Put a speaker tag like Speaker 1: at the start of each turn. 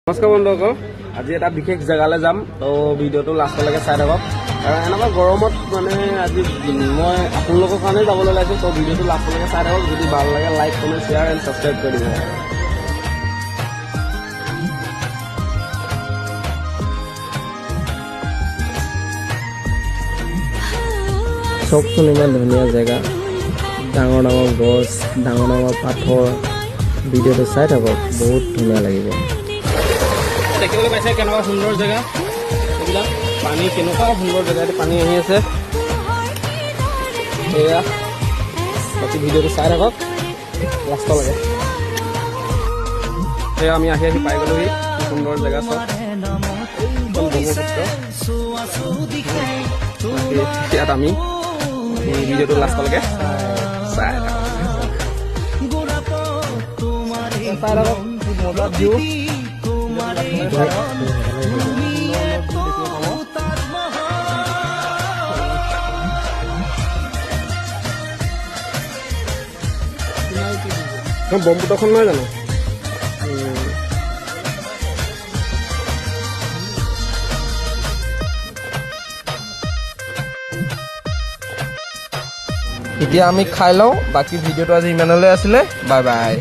Speaker 1: নমস্কাৰ বন্ধুসকল, আজি এটা বিশেষ জেগালৈ যাম। তো ভিডিঅ'টো লাষ্টলৈকে চাই থাকক। এনেকুৱা গৰমত মানে আজি মই আপোনালোকৰ কাৰণে যাবলৈ ওলাইছোঁ। তো ভিডিঅ'টো লাষ্টলৈকে চাই থাকক। যদি ভাল লাগে like comment share and subscribe কৰি দিব। চবচোন ইমান ধুনীয়া জেগা, ডাঙৰ ডাঙৰ গছ, ডাঙৰ ডাঙৰ পাথৰ। ভিডিঅ'টো চাই থাকক, বহুত ধুনীয়া লাগিব। দেখিবলৈ পাইছে কেনেকুৱা সুন্দৰ জেগা, এইবিলাক পানী কেনেকুৱা সুন্দৰ জেগাত পানী আহি আছে। এয়া বাকী ভিডিঅ'টো চাই থাকক লাষ্টলৈকে। এয়া আমি আহি পাই গ'লোহি সুন্দৰ জেগা চব ব্ৰহ্মপুত্ৰ। ইয়াত আমি ভিডিঅ'টো লাষ্টলৈকে চাই থাকক। মজা ভিউ ব্ৰহ্মপুত্ৰখন নহয় জানো? এতিয়া আমি খাই লওঁ। বাকী ভিডিঅ'টো আজি ইমানলৈ আছিলে। Bye bye.